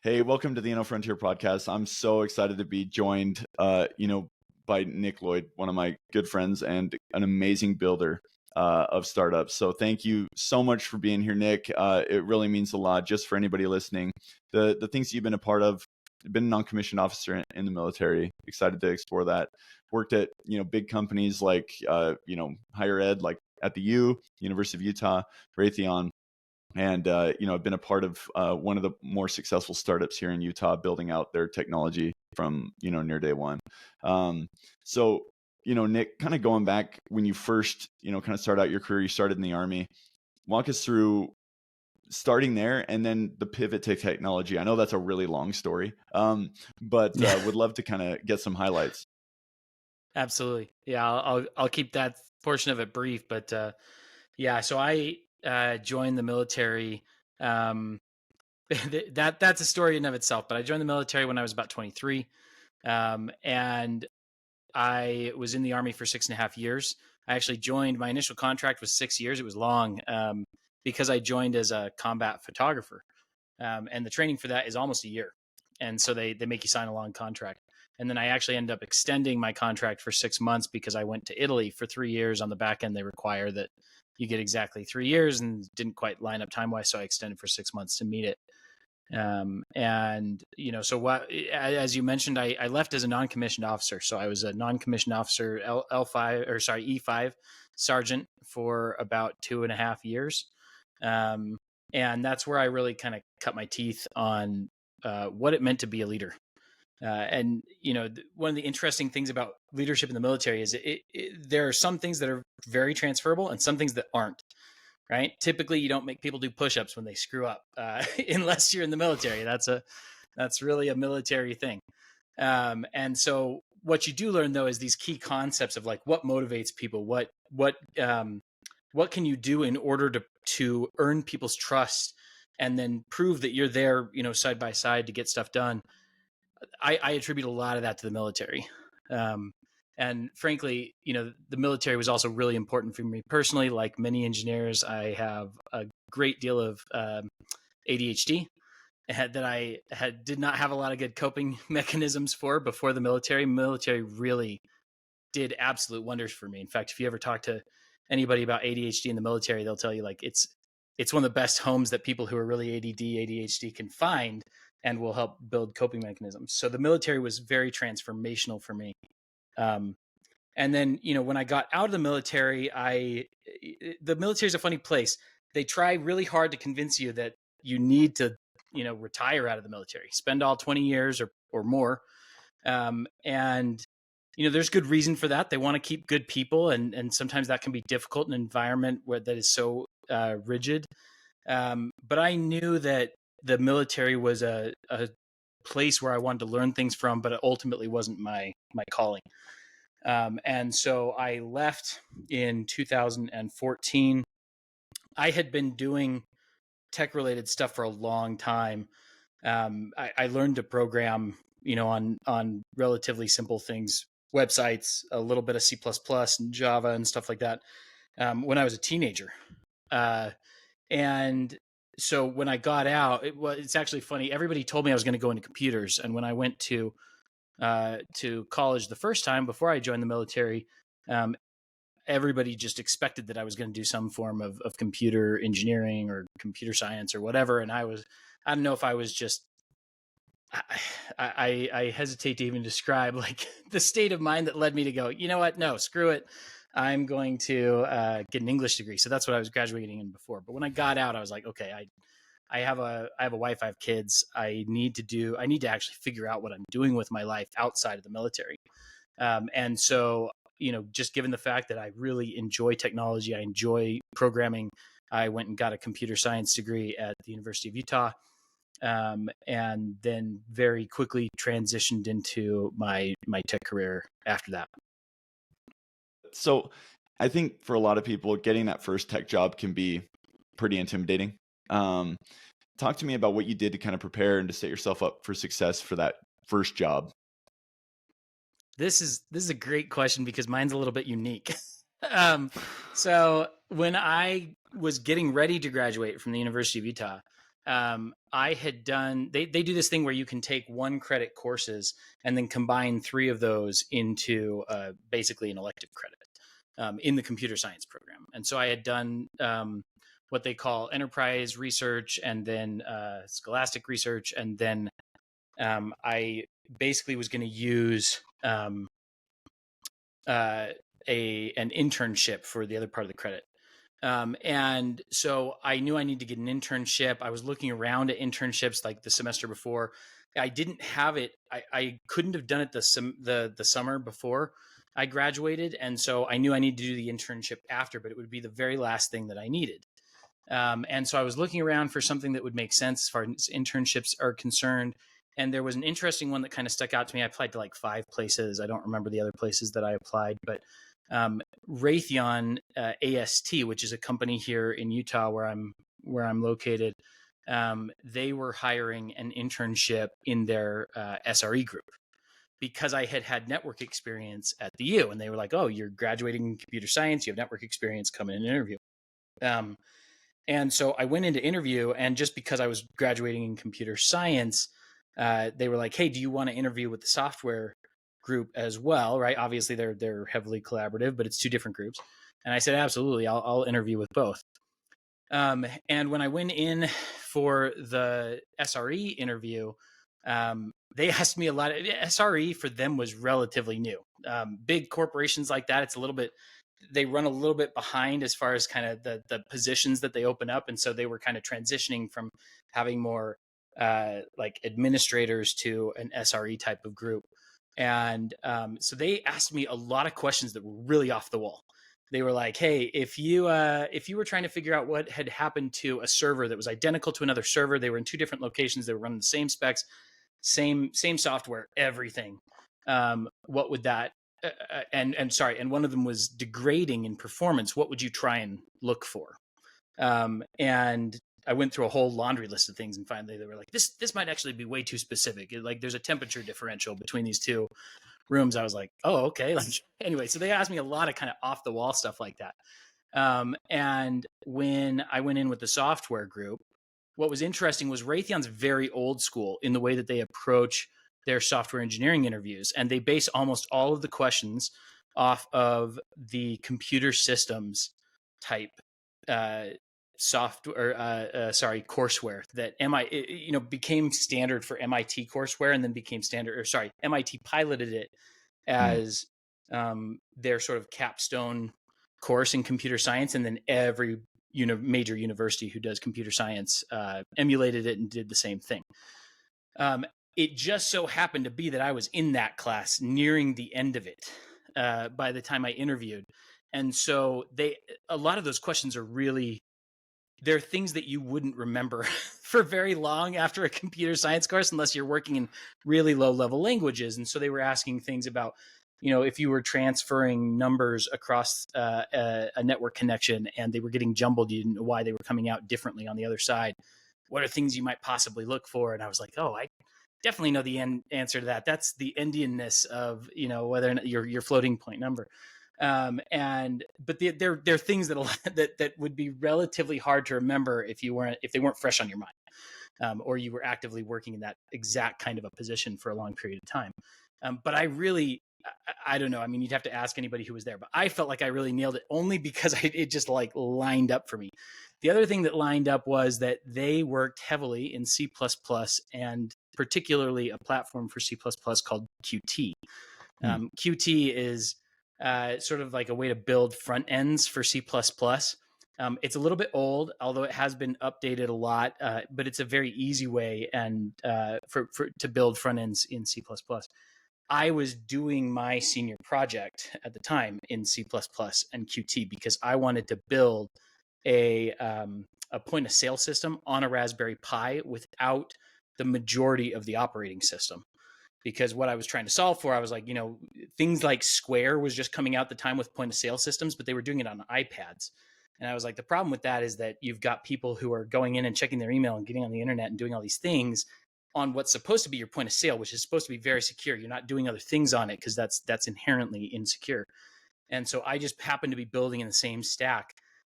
Hey, welcome to the InnoFrontier podcast. I'm so excited to be joined, by Nick Lloyd, one of my good friends and an amazing builder of startups. So thank you so much for being here, Nick. It really means a lot. Just for anybody listening, the things you've been a part of, been a non-commissioned officer in the military. Excited to explore that. Worked at big companies like higher ed, like at the University of Utah, Raytheon. And I've been a part of one of the more successful startups here in Utah, building out their technology from near day one. So Nick, kind of going back when you first kind of started out your career, you started in the Army. Walk us through starting there and then the pivot to technology. I know that's a really long story, but would love to kind of get some highlights. Absolutely. Yeah, I'll keep that portion of it brief, but so I joined the military. That's a story in of itself, but I joined the military when I was about 23, and I was in the Army for 6.5 years. I actually joined. My initial contract was 6 years. It was long because I joined as a combat photographer, and the training for that is almost a year, and so they make you sign a long contract. And then I actually ended up extending my contract for 6 months because I went to Italy for 3 years. On the back end, they require that you get exactly 3 years, and didn't quite line up time wise, so I extended for 6 months to meet it. So what, as you mentioned, I left as a non-commissioned officer. So I was a non-commissioned officer, E5 sergeant for about 2.5 years. And that's where I really kind of cut my teeth on what it meant to be a leader. One of the interesting things about leadership in the military is there are some things that are very transferable and some things that aren't. Right? Typically, you don't make people do push-ups when they screw up, unless you're in the military. That's really a military thing. And so, what you do learn though is these key concepts of like what motivates people, what can you do in order to earn people's trust, and then prove that you're there, side by side to get stuff done. I attribute a lot of that to the military. And frankly, the military was also really important for me personally. Like many engineers, I have a great deal of ADHD that I did not have a lot of good coping mechanisms for before the military. Military really did absolute wonders for me. In fact, if you ever talk to anybody about ADHD in the military, they'll tell you like it's one of the best homes that people who are really ADHD can find, and will help build coping mechanisms. So the military was very transformational for me. And then, when I got out of the military, the military is a funny place. They try really hard to convince you that you need to, retire out of the military, spend all 20 years or more. And there's good reason for that. They want to keep good people. And sometimes that can be difficult in an environment that is so rigid. But I knew that the military was a place where I wanted to learn things from, but it ultimately wasn't my calling. And so I left in 2014. I had been doing tech-related stuff for a long time. I learned to program, on relatively simple things, websites, a little bit of C++ and Java and stuff like that, when I was a teenager. And so when I got out, it's actually funny. Everybody told me I was going to go into computers, and when I went to college the first time before I joined the military, everybody just expected that I was going to do some form of computer engineering or computer science or whatever. And I don't know if I was just, I hesitate to even describe like the state of mind that led me to go, you know what? No, screw it. I'm going to get an English degree. So that's what I was graduating in before. But when I got out, I was like, okay, I have a wife, I have kids. I need to actually figure out what I'm doing with my life outside of the military. And so, just given the fact that I really enjoy technology, I enjoy programming, I went and got a computer science degree at the University of Utah. And then very quickly transitioned into my tech career after that. So I think for a lot of people, getting that first tech job can be pretty intimidating. Talk to me about what you did to kind of prepare and to set yourself up for success for that first job. This is a great question because mine's a little bit unique. So when I was getting ready to graduate from the University of Utah, I had done, they do this thing where you can take 1 credit courses and then combine 3 of those into basically an elective credit in the computer science program. And so I had done what they call enterprise research and then scholastic research. And then I basically was going to use an internship for the other part of the credit. And so I knew I needed to get an internship. I was looking around at internships like the semester before. I didn't have it. I couldn't have done it the summer before I graduated. And so I knew I needed to do the internship after, but it would be the very last thing that I needed. And so I was looking around for something that would make sense as far as internships are concerned. And there was an interesting one that kind of stuck out to me. I applied to like 5 places. I don't remember the other places that I applied, but Raytheon AST, which is a company here in Utah where I'm located, they were hiring an internship in their SRE group because I had network experience at the U, and they were like, "Oh, you're graduating in computer science. You have network experience. Come in and interview." And so I went into interview, and just because I was graduating in computer science, they were like, "Hey, do you want to interview with the software group as well?" Right? Obviously, they're heavily collaborative, but it's 2 different groups. And I said, "Absolutely, I'll interview with both." And when I went in for the SRE interview, they asked me a lot. SRE for them was relatively new. Big corporations like that, it's a little bit. They run a little bit behind as far as kind of the positions that they open up, and so they were kind of transitioning from having more like administrators to an SRE type of group. And so they asked me a lot of questions that were really off the wall. They were like, "Hey, if you were trying to figure out what had happened to a server that was identical to another server, they were in 2 different locations, they were running the same specs, same software, everything. What would that and one of them was degrading in performance. What would you try and look for?" And I went through a whole laundry list of things, and finally they were like, "This might actually be way too specific. Like, there's a temperature differential between these 2 rooms." I was like, "Oh, okay." Like, anyway, so they asked me a lot of kind of off the wall stuff like that. And when I went in with the software group, what was interesting was Raytheon's very old school in the way that they approach their software engineering interviews. And they base almost all of the questions off of the computer systems type courseware that became standard for MIT courseware, and then became MIT piloted it as their sort of capstone course in computer science, and then every major university who does computer science emulated it and did the same thing. It just so happened to be that I was in that class nearing the end of it by the time I interviewed. And so a lot of those questions are really, they're things that you wouldn't remember for very long after a computer science course, unless you're working in really low level languages. And so they were asking things about, if you were transferring numbers across a network connection and they were getting jumbled, you didn't know why they were coming out differently on the other side. What are things you might possibly look for? And I was like, "Oh, I definitely know the answer to that. That's the Endianness of, whether or not your floating point number." But they're things that would be relatively hard to remember if they weren't fresh on your mind, or you were actively working in that exact kind of a position for a long period of time. But I don't know. I mean, you'd have to ask anybody who was there, but I felt like I really nailed it only because it just like lined up for me. The other thing that lined up was that they worked heavily in C++, and particularly a platform for C++ called Qt. Qt is sort of like a way to build front ends for C++. It's a little bit old, although it has been updated a lot, but it's a very easy way to build front ends in C++. I was doing my senior project at the time in C++ and Qt because I wanted to build a point of sale system on a Raspberry Pi without the majority of the operating system. Because what I was trying to solve for, I was like, things like Square was just coming out at the time with point of sale systems, but they were doing it on iPads. And I was like, the problem with that is that you've got people who are going in and checking their email and getting on the internet and doing all these things on what's supposed to be your point of sale, which is supposed to be very secure. You're not doing other things on it because that's inherently insecure. And so I just happened to be building in the same stack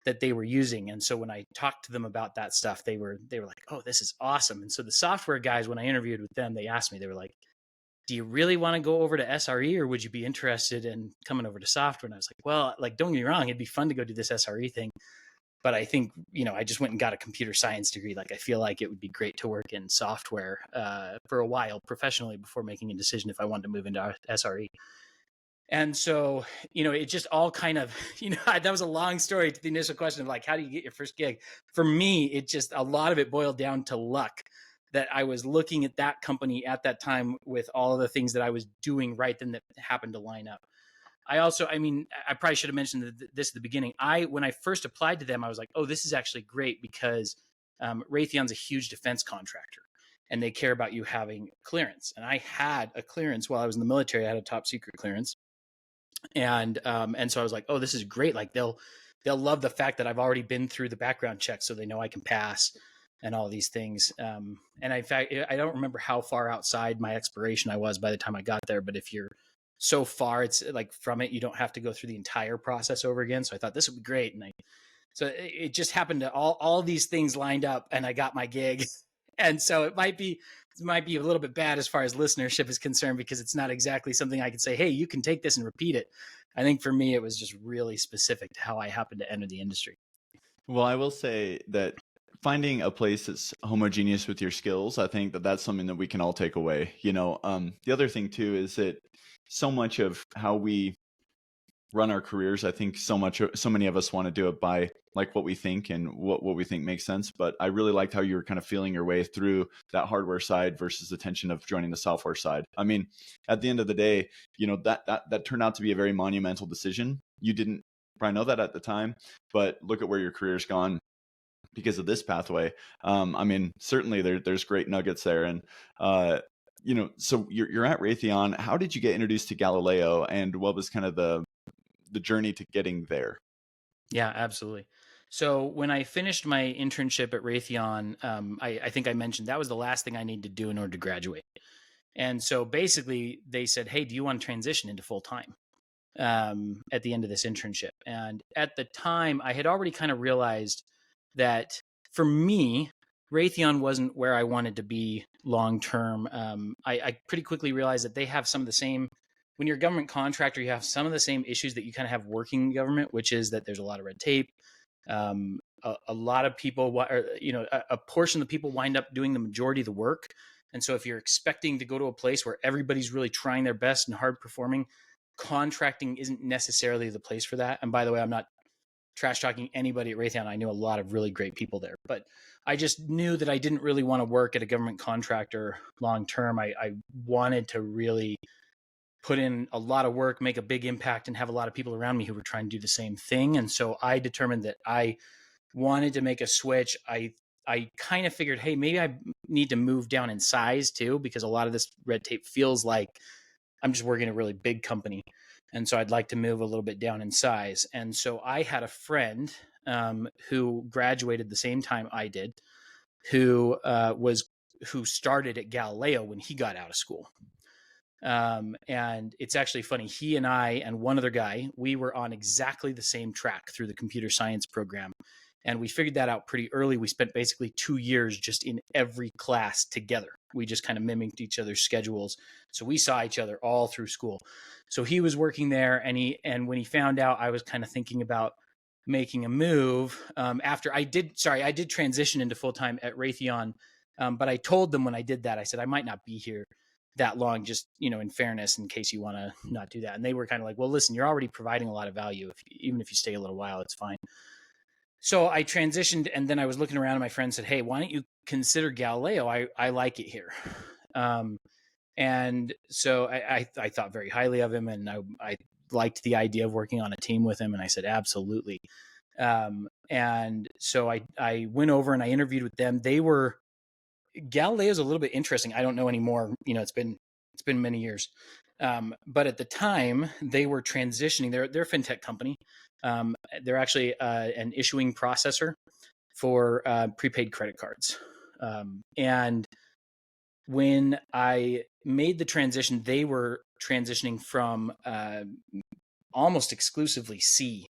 that they were using. And so when I talked to them about that stuff, they were like, oh, this is awesome. And so the software guys, when I interviewed with them, they asked me, they were like, do you really want to go over to SRE, or would you be interested in coming over to software? And I was like, well, like, don't get me wrong, it'd be fun to go do this SRE thing. But I think, I just went and got a computer science degree. Like, I feel like it would be great to work in software for a while professionally before making a decision if I wanted to move into SRE. And so, it just all kind of, that was a long story to the initial question of like, how do you get your first gig? For me, it just, a lot of it boiled down to luck, that I was looking at that company at that time with all of the things that I was doing right then that happened to line up. I probably should have mentioned this at the beginning. When I first applied to them, I was like, oh, this is actually great because Raytheon's a huge defense contractor and they care about you having clearance. And I had a clearance while I was in the military. I had a top secret clearance. And so I was like, oh, this is great. Like they'll love the fact that I've already been through the background check, so they know I can pass and all these things. And in fact, I don't remember how far outside my expiration I was by the time I got there, but if you're so far, it's like from it, you don't have to go through the entire process over again. So I thought this would be great. And so it just happened to all these things lined up and I got my gig. And so it might be a little bit bad as far as listenership is concerned, because it's not exactly something I could say, hey, you can take this and repeat it. I think for me, it was just really specific to how I happened to enter the industry. Well, I will say that finding a place that's homogeneous with your skills, I think that that's something that we can all take away. The other thing too is that so much of how we run our careers, I think so many of us want to do it by like what we think and what we think makes sense. But I really liked how you were kind of feeling your way through that hardware side versus the tension of joining the software side. I mean, at the end of the day, that turned out to be a very monumental decision. You didn't probably know that at the time, but look at where your career's gone because of this pathway. I mean, certainly there's great nuggets there. And, so you're at Raytheon. How did you get introduced to Galileo, and what was kind of the journey to getting there? Yeah, absolutely. So when I finished my internship at Raytheon, I think I mentioned that was the last thing I needed to do in order to graduate. And so basically they said, hey, do you want to transition into full time at the end of this internship? And at the time I had already kind of realized that for me, Raytheon wasn't where I wanted to be long-term. I pretty quickly realized that they have some of the same, when you're a government contractor, you have some of the same issues that you kind of have working in government, which is that there's a lot of red tape. A lot of people, a portion of the people wind up doing the majority of the work. And so if you're expecting to go to a place where everybody's really trying their best and hard performing, contracting isn't necessarily the place for that. And by the way, I'm not trash talking anybody at Raytheon. I knew a lot of really great people there, but I just knew that I didn't really want to work at a government contractor long term. I wanted to really put in a lot of work, make a big impact, and have a lot of people around me who were trying to do the same thing. And so I determined that I wanted to make a switch. I kind of figured, hey, maybe I need to move down in size too, because a lot of this red tape feels like I'm just working at a really big company. And so I'd like to move a little bit down in size. And so I had a friend who graduated the same time I did, who started at Galileo when he got out of school. And it's actually funny. He and I and one other guy, we were on exactly the same track through the computer science program. And we figured that out pretty early. We spent basically 2 years just in every class together. We just kind of mimicked each other's schedules. So we saw each other all through school. So he was working there, and when he found out I was kind of thinking about making a move, after I did transition into full-time at Raytheon. But I told them when I did that, I said, I might not be here that long, just, in fairness, in case you want to not do that. And they were kind of like, well, listen, you're already providing a lot of value. Even if you stay a little while, it's fine. So I transitioned, and then I was looking around and my friend said, hey, why don't you consider Galileo? I like it here. And so I thought very highly of him, and I liked the idea of working on a team with him. And I said, absolutely. And so I went over and I interviewed with them. Galileo's a little bit interesting. I don't know anymore. It's been many years. But at the time they were transitioning. They're a fintech company. They're actually an issuing processor for prepaid credit cards. And when I made the transition, they were transitioning from almost exclusively C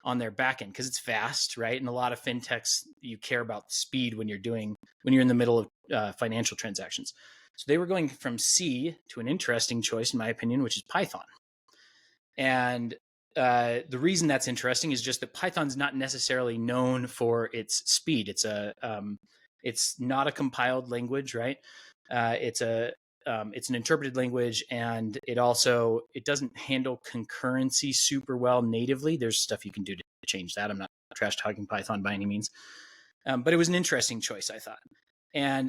on their back end because it's fast, right? And a lot of fintechs, you care about speed when you're in the middle of financial transactions. So they were going from C to an interesting choice, in my opinion, which is Python. And the reason that's interesting is just that Python's not necessarily known for its speed. It's not a compiled language, right? It's an interpreted language, and it doesn't handle concurrency super well natively. There's stuff you can do to change that. I'm not trash talking Python by any means, but it was an interesting choice, I thought.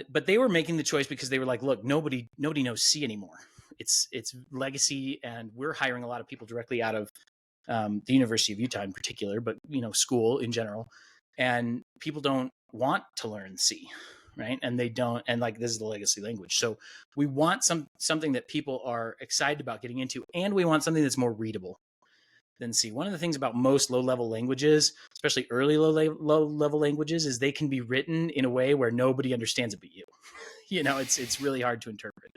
But they were making the choice because they were like, look, nobody knows C anymore. It's legacy, and we're hiring a lot of people directly out of the University of Utah in particular, but school in general, and people don't want to learn C, right? And they don't, and like this is the legacy language. So we want something that people are excited about getting into, and we want something that's more readable than C. One of the things about most low-level languages, especially early low-level languages, is they can be written in a way where nobody understands it but you. It's really hard to interpret.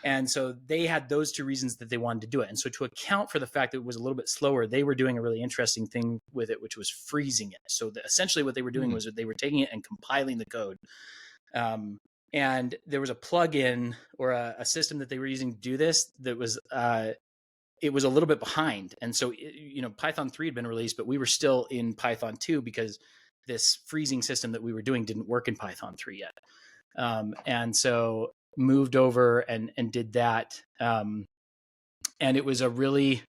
And so they had those two reasons that they wanted to do it. And so to account for the fact that it was a little bit slower, they were doing a really interesting thing with it, which was freezing it. So essentially what they were doing was that they were taking it and compiling the code. And there was a plugin or a system that they were using to do this that was it was a little bit behind. And so, Python 3 had been released, but we were still in Python 2 because this freezing system that we were doing didn't work in Python 3 yet. And so moved over and did that. And it was a very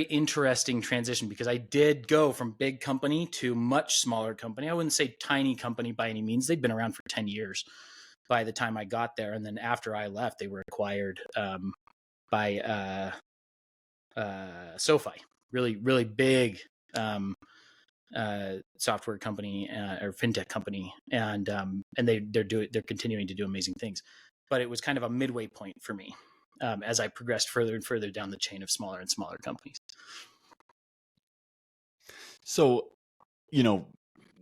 interesting transition because I did go from big company to much smaller company. I wouldn't say tiny company by any means. They'd been around for 10 years by the time I got there. And then after I left, they were acquired by SoFi, really, really big software company or fintech company, and they're continuing to do amazing things. But it was kind of a midway point for me as I progressed further and further down the chain of smaller and smaller companies. So,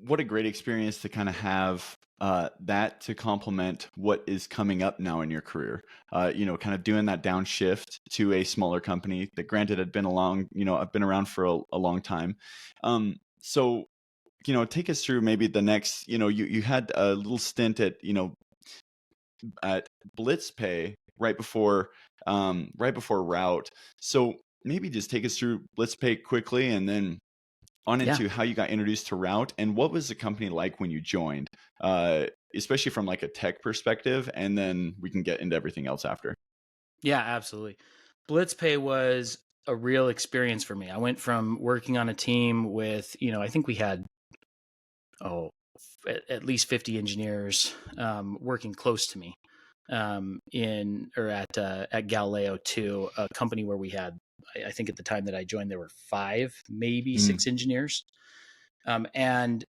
what a great experience to kind of have that to complement what is coming up now in your career. Kind of doing that downshift to a smaller company that, granted, had been I've been around for a long time. So, take us through maybe the next. You had a little stint at Blitzpay right before Route. So maybe just take us through Blitzpay quickly, and then on into how you got introduced to Route, and what was the company like when you joined, especially from like a tech perspective, and then we can get into everything else after. Yeah, absolutely. Blitzpay was a real experience for me. I went from working on a team with, I think we had, at least 50 engineers working close to me at Galileo, to a company where we had, I think at the time that I joined, there were 5, maybe 6 engineers. And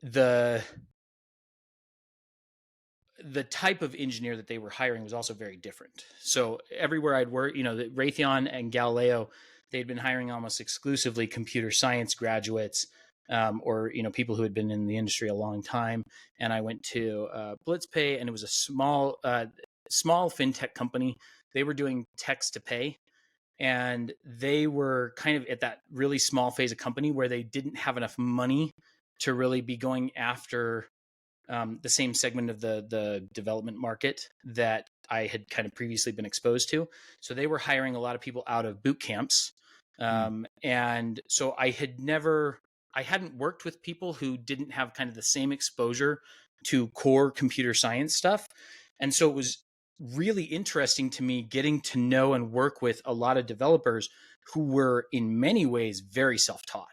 the type of engineer that they were hiring was also very different. So everywhere I'd worked, Raytheon and Galileo, they'd been hiring almost exclusively computer science graduates, or people who had been in the industry a long time. And I went to Blitzpay, and it was a small fintech company. They were doing text to pay, and they were kind of at that really small phase of company where they didn't have enough money to really be going after the same segment of the development market that I had kind of previously been exposed to. So they were hiring a lot of people out of boot camps. And so I hadn't worked with people who didn't have kind of the same exposure to core computer science stuff. And so it was really interesting to me getting to know and work with a lot of developers who were in many ways very self-taught.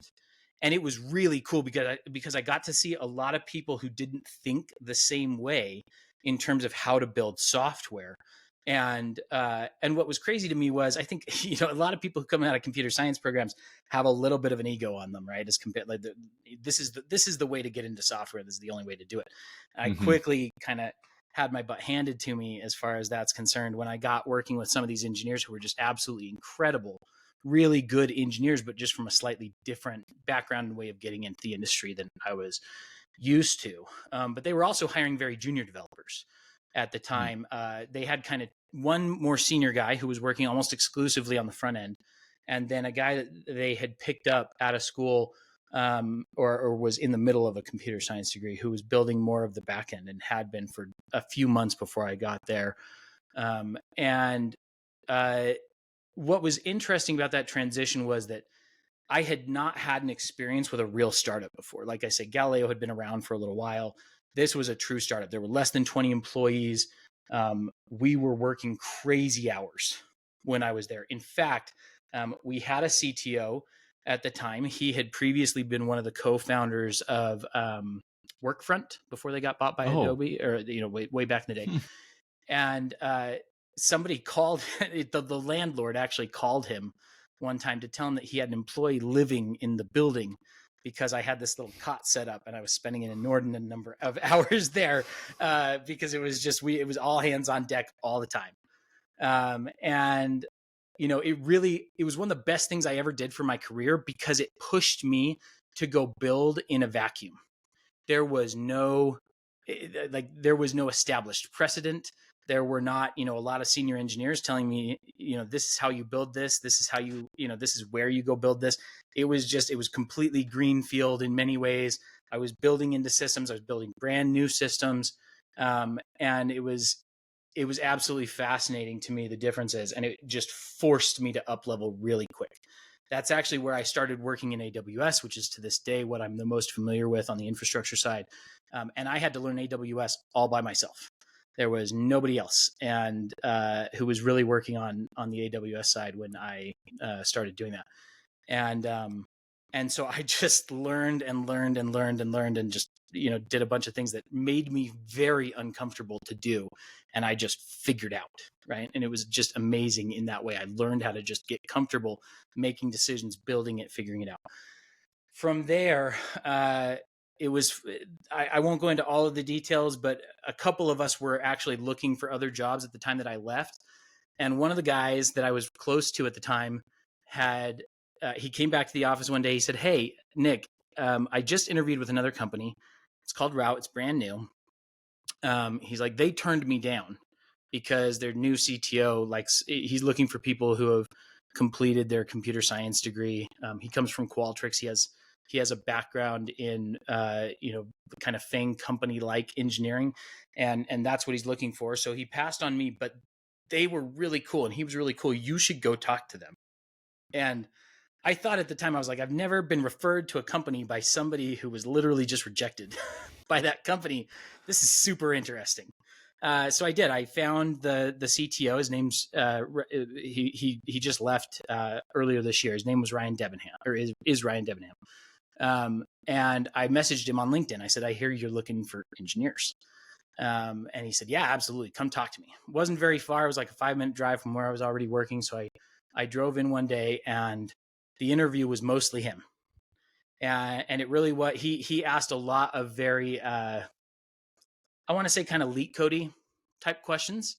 And it was really cool because I got to see a lot of people who didn't think the same way in terms of how to build software. And what was crazy to me was, I think, a lot of people who come out of computer science programs have a little bit of an ego on them, right? As compared, like, this is the way to get into software. This is the only way to do it. I quickly kind of had my butt handed to me as far as that's concerned when I got working with some of these engineers who were just absolutely incredible, really good engineers, but just from a slightly different background and way of getting into the industry than I was used to. But they were also hiring very junior developers at the time. They had kind of one more senior guy who was working almost exclusively on the front end, and then a guy that they had picked up out of school, or was in the middle of a computer science degree, who was building more of the back end and had been for a few months before I got there. And what was interesting about that transition was that I had not had an experience with a real startup before. Like I said, Galileo had been around for a little while. This was a true startup. There were less than 20 employees. We were working crazy hours when I was there. In fact, we had a CTO at the time. He had previously been one of the co-founders of Workfront before they got bought by Adobe, or way back in the day. And somebody called the landlord actually called him one time to tell him that he had an employee living in the building, because I had this little cot set up and I was spending an inordinate number of hours there, because it was all hands on deck all the time. And it was one of the best things I ever did for my career, because it pushed me to go build in a vacuum. There was no established precedent. There were not, a lot of senior engineers telling me, this is how you build this. This is how this is where you go build this. It was completely greenfield in many ways. I was building into systems. I was building brand new systems. And it was absolutely fascinating to me, the differences. And it just forced me to up level really quick. That's actually where I started working in AWS, which is to this day what I'm the most familiar with on the infrastructure side. And I had to learn AWS all by myself. There was nobody else and who was really working on the AWS side when I started doing that. And so I just learned and just, did a bunch of things that made me very uncomfortable to do. And I just figured out, right? And it was just amazing in that way. I learned how to just get comfortable making decisions, building it, figuring it out. From there, it was, I won't go into all of the details, but a couple of us were actually looking for other jobs at the time that I left. And one of the guys that I was close to at the time he came back to the office one day. He said, "Hey, Nick, I just interviewed with another company. It's called Route. It's brand new." He's like, "They turned me down because their new CTO, he's looking for people who have completed their computer science degree. He comes from Qualtrics. He has a background in, kind of FANG company like engineering, and that's what he's looking for. So he passed on me, but they were really cool, and he was really cool. You should go talk to them." And I thought at the time, I was like, I've never been referred to a company by somebody who was literally just rejected by that company. This is super interesting. So I did. I found the CTO. His name's he just left earlier this year. His name was Ryan Debenham, or is Ryan Debenham. And I messaged him on LinkedIn. I said, "I hear you're looking for engineers." And he said, "Yeah, absolutely. Come talk to me." It wasn't very far. It was like a 5-minute drive from where I was already working. So I drove in one day, and the interview was mostly him. And it really was, he asked a lot of very, I want to say kind of leak codey type questions,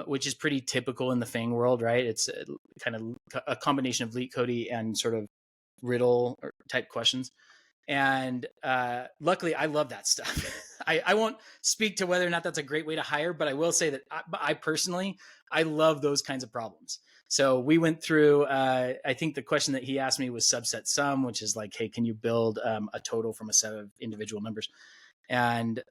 which is pretty typical in the FANG world, right? It's kind of a combination of leak codey and sort of riddle type questions. And luckily, I love that stuff. I won't speak to whether or not that's a great way to hire, but I will say that I personally, I love those kinds of problems. So we went through, I think the question that he asked me was subset sum, which is like, hey, can you build a total from a set of individual numbers? And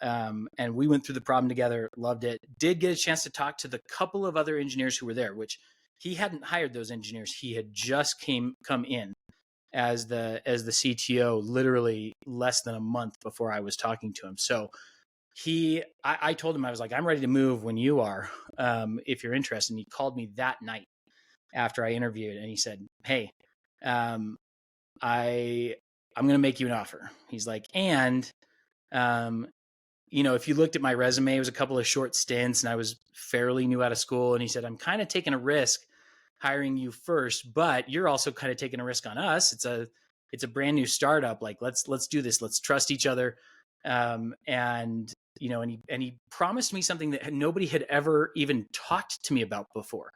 we went through the problem together, loved it, did get a chance to talk to the couple of other engineers who were there, which he hadn't hired those engineers. He had just come in as the CTO literally less than a month before I was talking to him. So I told him, I was like, "I'm ready to move when you are, if you're interested." And he called me that night after I interviewed, and he said, "Hey, I'm going to make you an offer." He's like, "And, if you looked at my resume, it was a couple of short stints and I was fairly new out of school." And he said, "I'm kind of taking a risk hiring you first, but you're also kind of taking a risk on us. It's a brand new startup. Like, let's do this. Let's trust each other." And he promised me something that nobody had ever even talked to me about before.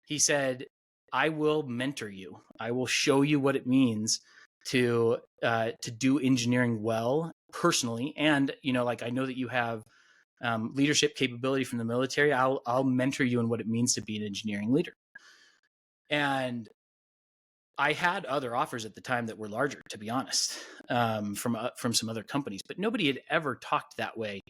He said, "I will mentor you. I will show you what it means to do engineering well personally. And, I know that you have leadership capability from the military. I'll mentor you in what it means to be an engineering leader." And I had other offers at the time that were larger, to be honest, from some other companies, but nobody had ever talked that way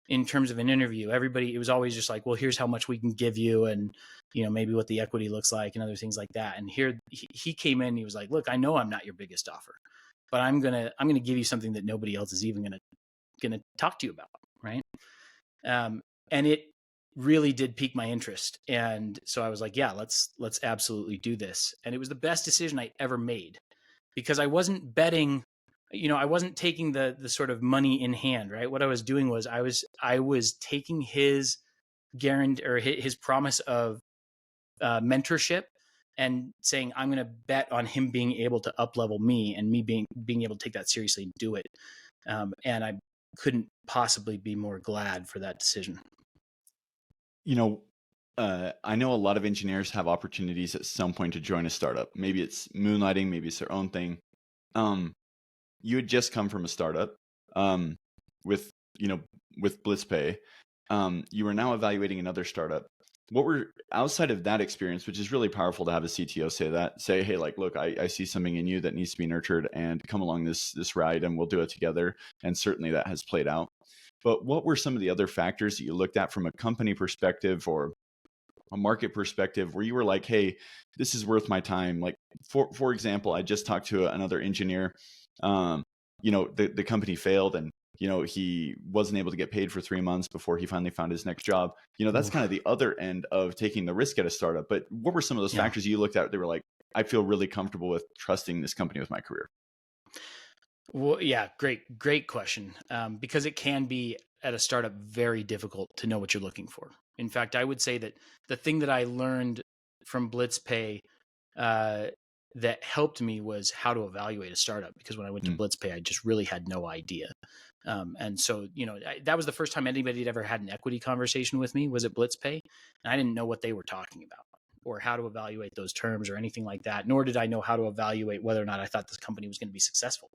in terms of an interview. Everybody, it was always just like, well, here's how much we can give you, and maybe what the equity looks like, and other things like that. And here he came in, and he was like, look, I know I'm not your biggest offer, but I'm gonna give you something that nobody else is even gonna talk to you about, right? And it really did pique my interest, and so I was like, yeah, let's absolutely do this. And it was the best decision I ever made, because I wasn't betting, I wasn't taking the sort of money in hand, right? What I was doing was I was taking his guarantee, or his promise of mentorship, and saying, I'm going to bet on him being able to up level me, and me being able to take that seriously and do it. And I couldn't possibly be more glad for that decision. I know a lot of engineers have opportunities at some point to join a startup. Maybe it's moonlighting, maybe it's their own thing. You had just come from a startup with Blitzpay. You were now evaluating another startup. What were, outside of that experience, which is really powerful to have a CTO say, hey, like, look, I see something in you that needs to be nurtured, and come along this ride, and we'll do it together. And certainly that has played out. But what were some of the other factors that you looked at from a company perspective or a market perspective where you were like, hey, this is worth my time? Like, for example, I just talked to another engineer. The company failed, and he wasn't able to get paid for 3 months before he finally found his next job. That's kind of the other end of taking the risk at a startup. But what were some of those factors you looked at? They were like, I feel really comfortable with trusting this company with my career. Well, yeah, great question. Because it can be at a startup very difficult to know what you're looking for. In fact, I would say that the thing that I learned from Blitzpay that helped me was how to evaluate a startup. Because when I went to Blitzpay, I just really had no idea. And so, that was the first time anybody had ever had an equity conversation with me, was at Blitzpay. And I didn't know what they were talking about, or how to evaluate those terms, or anything like that. Nor did I know how to evaluate whether or not I thought this company was going to be successful.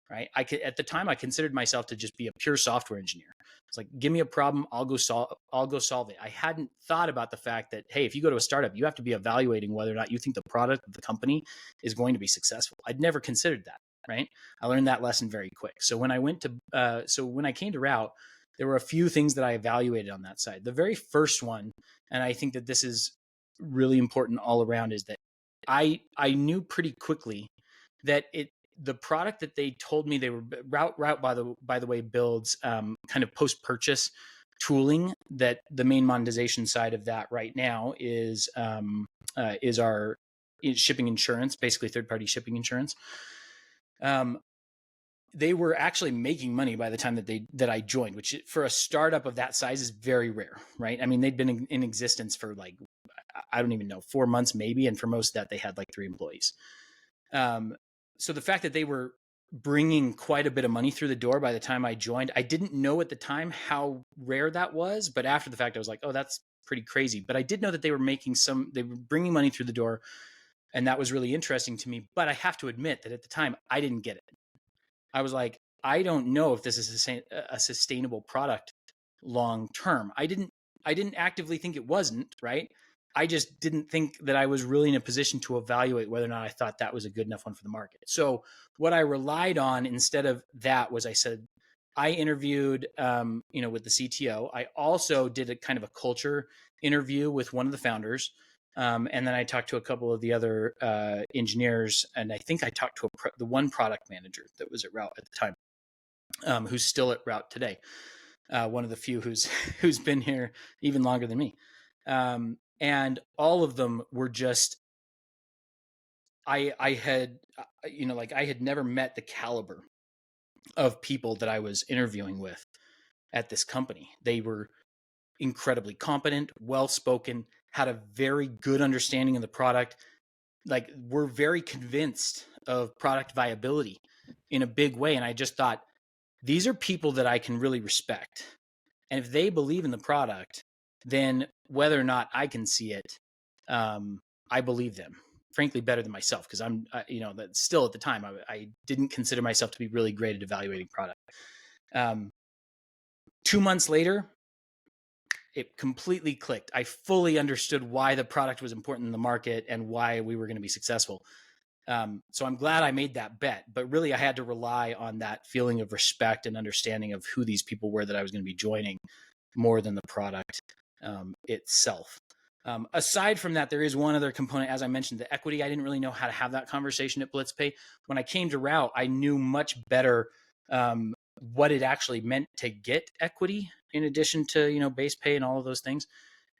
Right. At the time, I considered myself to just be a pure software engineer. It's like, give me a problem, I'll go solve it. I hadn't thought about the fact that, hey, if you go to a startup, you have to be evaluating whether or not you think the product of the company is going to be successful. I'd never considered that. Right. I learned that lesson very quick. So when I came to Route, there were a few things that I evaluated on that side. The very first one, and I think that this is really important all around, is that I knew pretty quickly that the product that they told me they were Route by the way builds kind of post-purchase tooling. That the main monetization side of that right now is our shipping insurance, basically third-party shipping insurance. They were actually making money by the time that I joined, which for a startup of that size is very rare, right? I mean, they'd been in existence for like, I don't even know, 4 months maybe, and for most of that they had like 3 employees. So the fact that they were bringing quite a bit of money through the door by the time I joined, I didn't know at the time how rare that was. But after the fact, I was like, oh, that's pretty crazy. But I did know that they were bringing money through the door. And that was really interesting to me. But I have to admit that at the time, I didn't get it. I was like, I don't know if this is a sustainable product long term. I didn't actively think it wasn't, right? I just didn't think that I was really in a position to evaluate whether or not I thought that was a good enough one for the market. So what I relied on instead of that was, I said, I interviewed, with the CTO. I also did a kind of a culture interview with one of the founders. And then I talked to a couple of the other engineers. And I think I talked to the one product manager that was at Route at the time, who's still at Route today. One of the few who's been here even longer than me. And all of them were just, I had never met the caliber of people that I was interviewing with at this company. They were incredibly competent, well-spoken, had a very good understanding of the product, like were very convinced of product viability in a big way. And I just thought, these are people that I can really respect. And if they believe in the product, then whether or not I can see it, I believe them, frankly, better than myself. Because that still at the time, I didn't consider myself to be really great at evaluating product. 2 months later, it completely clicked. I fully understood why the product was important in the market and why we were going to be successful. So I'm glad I made that bet, but really I had to rely on that feeling of respect and understanding of who these people were that I was going to be joining more than the product itself. Aside from that, there is one other component, as I mentioned, the equity. I didn't really know how to have that conversation at Blitzpay. When I came to Route, I knew much better what it actually meant to get equity in addition to, base pay and all of those things.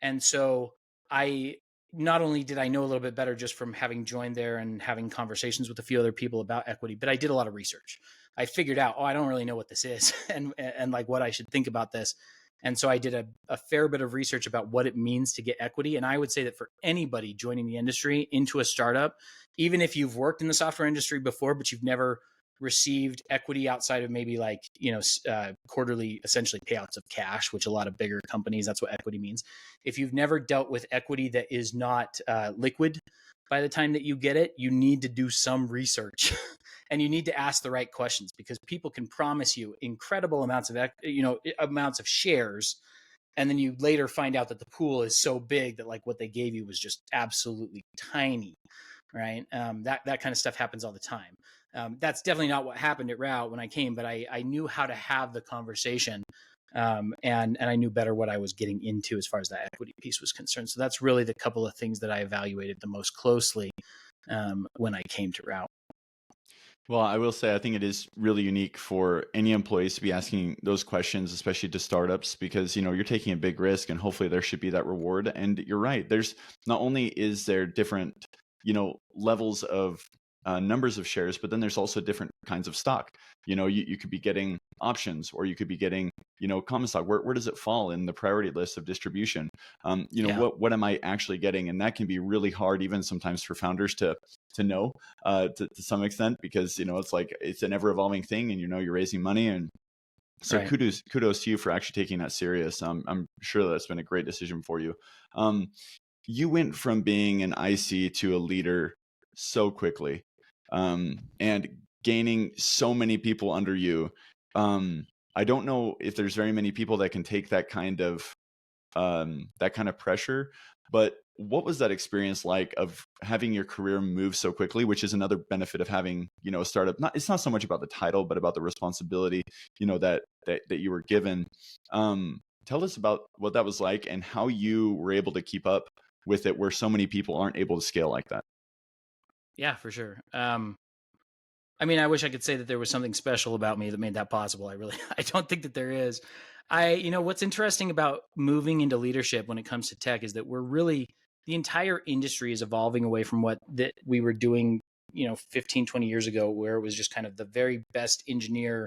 And so I not only did I know a little bit better just from having joined there and having conversations with a few other people about equity, but I did a lot of research. I figured out, I don't really know what this is and like what I should think about this. And so I did a fair bit of research about what it means to get equity. And I would say that for anybody joining the industry into a startup, even if you've worked in the software industry before, but you've never received equity outside of maybe like, quarterly essentially payouts of cash, which a lot of bigger companies, that's what equity means. If you've never dealt with equity that is not liquid by the time that you get it, you need to do some research and you need to ask the right questions because people can promise you incredible amounts of shares. And then you later find out that the pool is so big that like what they gave you was just absolutely tiny. Right. That kind of stuff happens all the time. That's definitely not what happened at Route when I came, but I knew how to have the conversation. And I knew better what I was getting into as far as that equity piece was concerned. So that's really the couple of things that I evaluated the most closely when I came to Route. Well, I will say I think it is really unique for any employees to be asking those questions, especially to startups, because you're taking a big risk, and hopefully there should be that reward. And you're right. There's not only is there different levels of numbers of shares, but then there's also different kinds of stock. You could be getting options, or you could be getting common stock. Where does it fall in the priority list of distribution? What am I actually getting? And that can be really hard, even sometimes for founders to know to some extent, because it's like it's an ever evolving thing, and you're raising money. And so Right. kudos to you for actually taking that serious. I'm sure that's been a great decision for you. You went from being an IC to a leader so quickly, and gaining so many people under you. I don't know if there's very many people that can take that kind of pressure, but what was that experience like of having your career move so quickly, which is another benefit of having, a startup. It's not so much about the title, but about the responsibility, that you were given. Tell us about what that was like and how you were able to keep up with it where so many people aren't able to scale like that. Yeah, for sure. I wish I could say that there was something special about me that made that possible. I don't think that there is. What's interesting about moving into leadership when it comes to tech is that the entire industry is evolving away from what that we were doing, 15, 20 years ago, where it was just kind of the very best engineer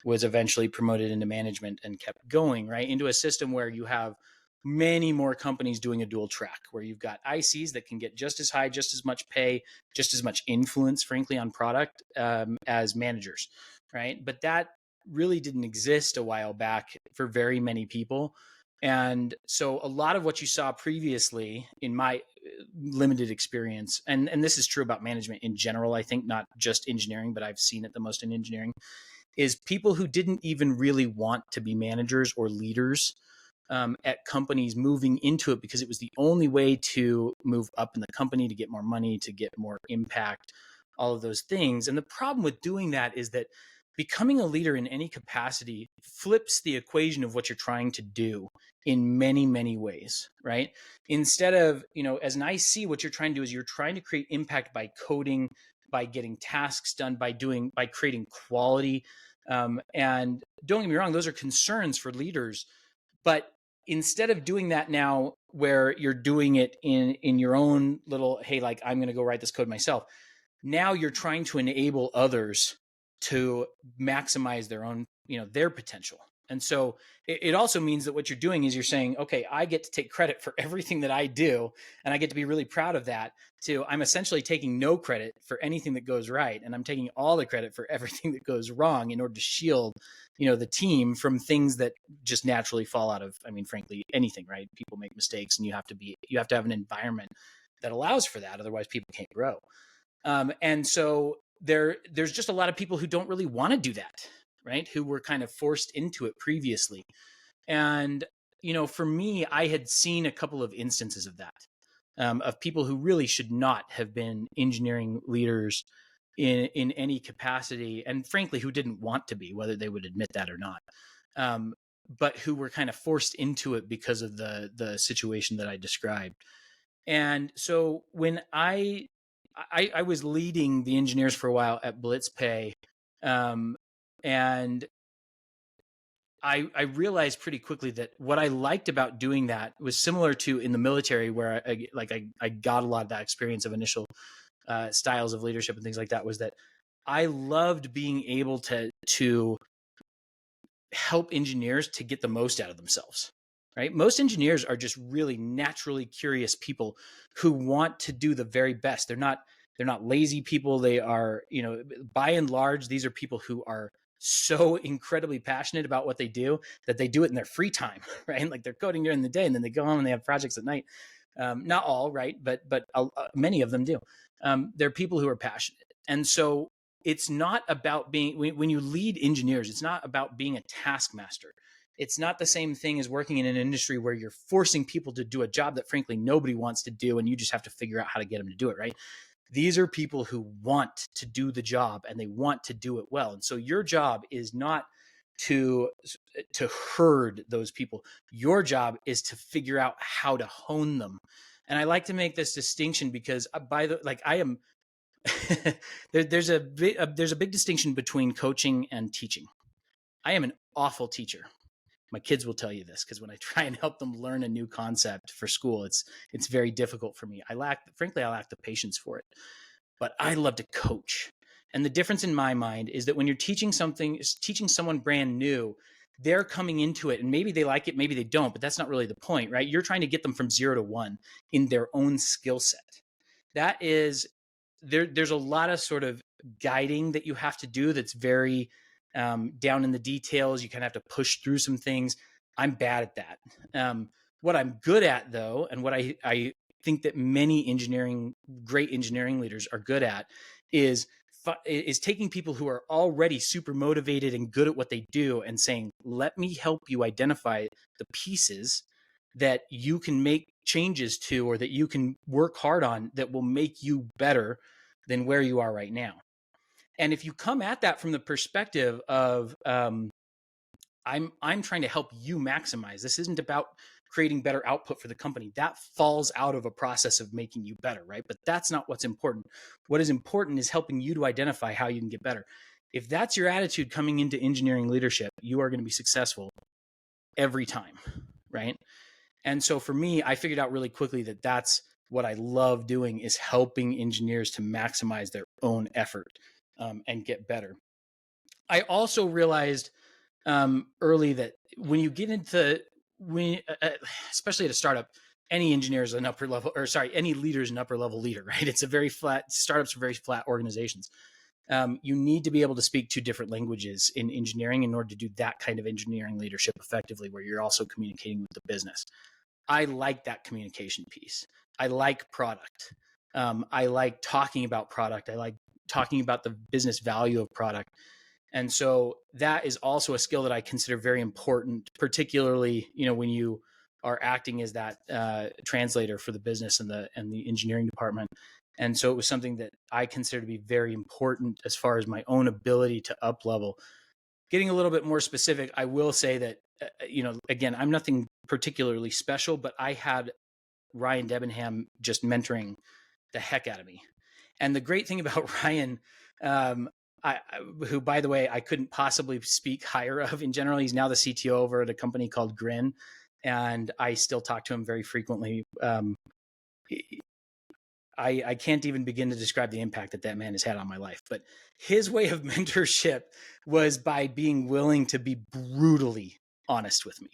was eventually promoted into management and kept going, right? Into a system where you have many more companies doing a dual track, where you've got ICs that can get just as high, just as much pay, just as much influence, frankly, on product as managers, right? But that really didn't exist a while back for very many people. And so a lot of what you saw previously in my limited experience, and this is true about management in general, I think, not just engineering, but I've seen it the most in engineering, is people who didn't even really want to be managers or leaders at companies moving into it because it was the only way to move up in the company, to get more money, to get more impact, all of those things. And the problem with doing that is that becoming a leader in any capacity flips the equation of what you're trying to do in many, many ways, right? Instead of, as an IC, what you're trying to do is you're trying to create impact by coding, by getting tasks done, by creating quality. And don't get me wrong, those are concerns for leaders. But instead of doing that now where you're doing it in your own little, hey, like I'm going to go write this code myself. Now you're trying to enable others to maximize their own, their potential. And so it also means that what you're doing is you're saying, okay, I get to take credit for everything that I do, and I get to be really proud of that. I'm essentially taking no credit for anything that goes right, and I'm taking all the credit for everything that goes wrong in order to shield, the team from things that just naturally fall out of, frankly, anything, right? People make mistakes, and you have to have an environment that allows for that. Otherwise, people can't grow. And so there's just a lot of people who don't really want to do that, right? Who were kind of forced into it previously. And, for me, I had seen a couple of instances of that. of people who really should not have been engineering leaders in any capacity, and frankly, who didn't want to be, whether they would admit that or not, but who were kind of forced into it because of the situation that I described. And so when I was leading the engineers for a while at Blitzpay, and I realized pretty quickly that what I liked about doing that was similar to in the military, where I got a lot of that experience of initial styles of leadership and things like that, was that I loved being able to help engineers to get the most out of themselves. Right? Most engineers are just really naturally curious people who want to do the very best. They're not lazy people. They are, by and large, these are people who are so incredibly passionate about what they do that they do it in their free time, right? Like they're coding during the day and then they go home and they have projects at night. Not all, right? But many of them do. They're people who are passionate. And so it's not about being, when you lead engineers, it's not about being a taskmaster. It's not the same thing as working in an industry where you're forcing people to do a job that frankly nobody wants to do, and you just have to figure out how to get them to do it, right? These are people who want to do the job and they want to do it well. And so your job is not to herd those people. Your job is to figure out how to hone them. And I like to make this distinction because there's a big distinction between coaching and teaching. I am an awful teacher. My kids will tell you this, because when I try and help them learn a new concept for school, it's very difficult for me. I lack the patience for it, but I love to coach. And the difference in my mind is that when you're teaching someone brand new, they're coming into it and maybe they like it, maybe they don't, but that's not really the point, right? You're trying to get them from 0 to 1 in their own skill set. That is, there's a lot of sort of guiding that you have to do that's very down in the details. You kind of have to push through some things. I'm bad at that. What I'm good at, though, and what I think that many great engineering leaders are good at is taking people who are already super motivated and good at what they do and saying, let me help you identify the pieces that you can make changes to, or that you can work hard on, that will make you better than where you are right now. And if you come at that from the perspective of I'm trying to help you maximize, this isn't about creating better output for the company. That falls out of a process of making you better, right? But that's not what's important. What is important is helping you to identify how you can get better. If that's your attitude coming into engineering leadership, you are going to be successful every time, right? And so for me, I figured out really quickly that that's what I love doing, is helping engineers to maximize their own effort and get better. I also realized early that when you get into, especially at a startup, any engineer is an upper level, or sorry, any leader is an upper level leader, right? It's a very flat, startups are very flat organizations. You need to be able to speak 2 different languages in engineering in order to do that kind of engineering leadership effectively, where you're also communicating with the business. I like that communication piece. I like product. I like talking about product. I like talking about the business value of product. And so that is also a skill that I consider very important, particularly, when you are acting as that translator for the business and the engineering department. And so it was something that I consider to be very important as far as my own ability to up level. Getting a little bit more specific, I will say that, again, I'm nothing particularly special, but I had Ryan Debenham just mentoring the heck out of me. And the great thing about Ryan, who, by the way, I couldn't possibly speak higher of in general, he's now the CTO over at a company called Grin, and I still talk to him very frequently. I can't even begin to describe the impact that man has had on my life. But his way of mentorship was by being willing to be brutally honest with me,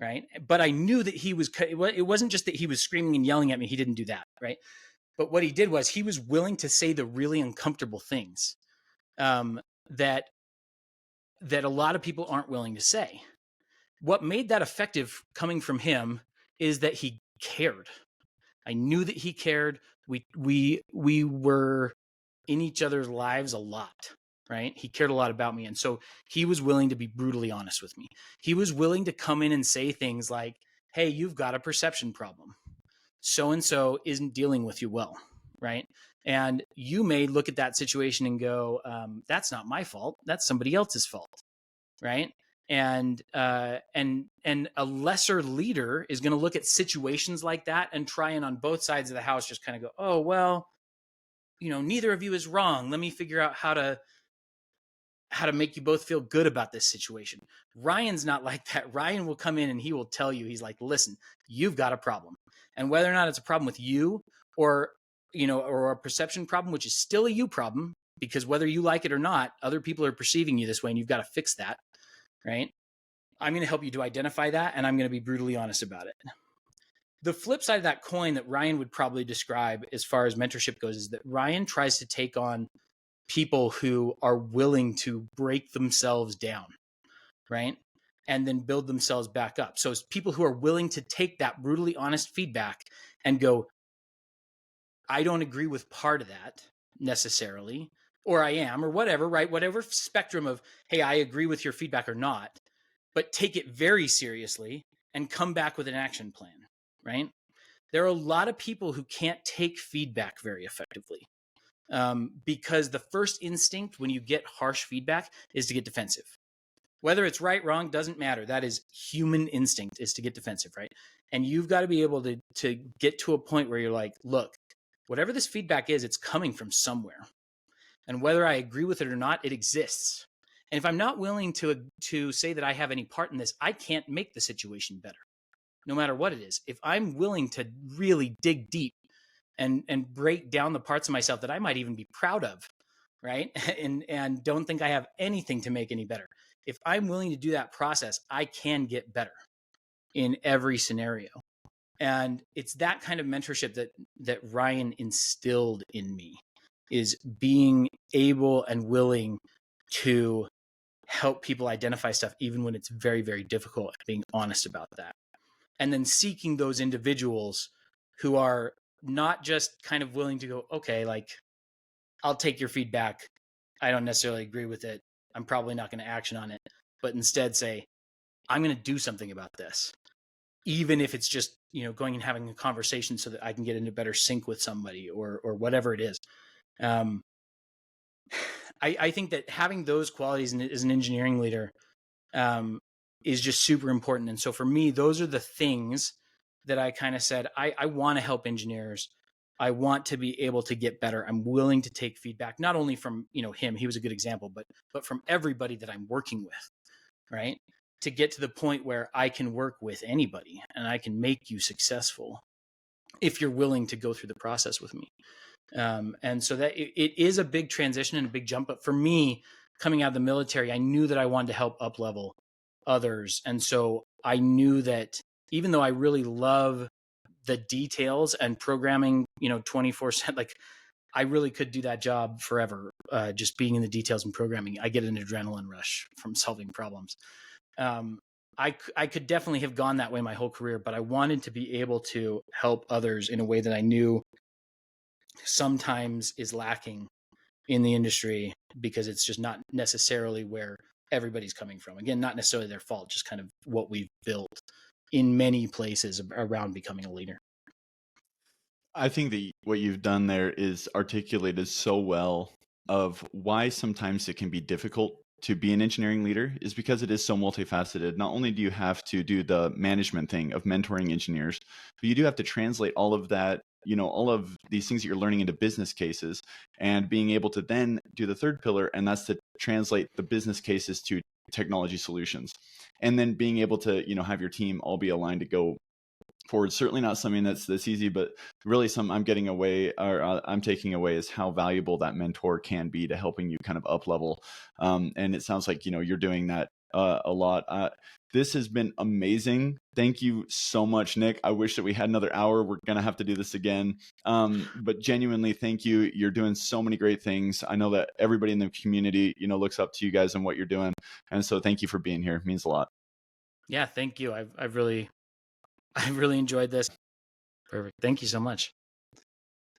right? But I knew that it wasn't just that he was screaming and yelling at me. He didn't do that, right? But what he did was he was willing to say the really uncomfortable things that a lot of people aren't willing to say. What made that effective coming from him is that he cared. I knew that he cared. We were in each other's lives a lot, right? He cared a lot about me. And so he was willing to be brutally honest with me. He was willing to come in and say things like, hey, you've got a perception problem. so-and-so isn't dealing with you well, right? And you may look at that situation and go, that's not my fault. That's somebody else's fault, right? And a lesser leader is going to look at situations like that and try and on both sides of the house just kind of go, oh, well, neither of you is wrong. Let me figure out how to make you both feel good about this situation. Ryan's not like that. Ryan will come in and he will tell you, he's like, listen, you've got a problem. And whether or not it's a problem with you or a perception problem, which is still a you problem, because whether you like it or not, other people are perceiving you this way and you've got to fix that, right? I'm going to help you to identify that, and I'm going to be brutally honest about it. The flip side of that coin that Ryan would probably describe as far as mentorship goes is that Ryan tries to take on people who are willing to break themselves down, right? And then build themselves back up. So it's people who are willing to take that brutally honest feedback and go, I don't agree with part of that necessarily, or I am, or whatever, right? Whatever spectrum of, hey, I agree with your feedback or not, but take it very seriously and come back with an action plan, right? There are a lot of people who can't take feedback very effectively because the first instinct when you get harsh feedback is to get defensive. Whether it's right, wrong, doesn't matter. That is human instinct, is to get defensive, right? And you've got to be able to get to a point where you're like, look, whatever this feedback is, it's coming from somewhere. And whether I agree with it or not, it exists. And if I'm not willing to say that I have any part in this, I can't make the situation better, no matter what it is. If I'm willing to really dig deep and break down the parts of myself that I might even be proud of, right? And don't think I have anything to make any better. If I'm willing to do that process, I can get better in every scenario. And it's that kind of mentorship that Ryan instilled in me, is being able and willing to help people identify stuff even when it's very, very difficult, and being honest about that. And then seeking those individuals who are not just kind of willing to go, okay, like, I'll take your feedback. I don't necessarily agree with it. I'm probably not going to action on it, but instead say, I'm going to do something about this. Even if it's just, going and having a conversation so that I can get into better sync with somebody or whatever it is. I think that having those qualities as an engineering leader is just super important. And so for me, those are the things that I kind of said, I want to help engineers. I want to be able to get better. I'm willing to take feedback, not only from, him, he was a good example, but from everybody that I'm working with, right? To get to the point where I can work with anybody and I can make you successful if you're willing to go through the process with me. And so that it is a big transition and a big jump. But for me, coming out of the military, I knew that I wanted to help up level others. And so I knew that even though I really love the details and programming, 24/7, like I really could do that job forever. Just being in the details and programming, I get an adrenaline rush from solving problems. I could definitely have gone that way my whole career, but I wanted to be able to help others in a way that I knew sometimes is lacking in the industry because it's just not necessarily where everybody's coming from. Again, not necessarily their fault, just kind of what we've built in many places around becoming a leader. I think that what you've done there is articulated so well of why sometimes it can be difficult to be an engineering leader, is because it is so multifaceted. Not only do you have to do the management thing of mentoring engineers, but you do have to translate all of that, all of these things that you're learning into business cases, and being able to then do the third pillar, and that's to translate the business cases to technology solutions. And then being able to, have your team all be aligned to go forward. Certainly not something that's easy, but really I'm taking away is how valuable that mentor can be to helping you kind of up level. And it sounds like, you're doing that a lot. This has been amazing. Thank you so much, Nick. I wish that we had another hour. We're going to have to do this again. But genuinely, thank you. You're doing so many great things. I know that everybody in the community, looks up to you guys and what you're doing. And so thank you for being here. It means a lot. Yeah, thank you. I've really enjoyed this. Perfect. Thank you so much.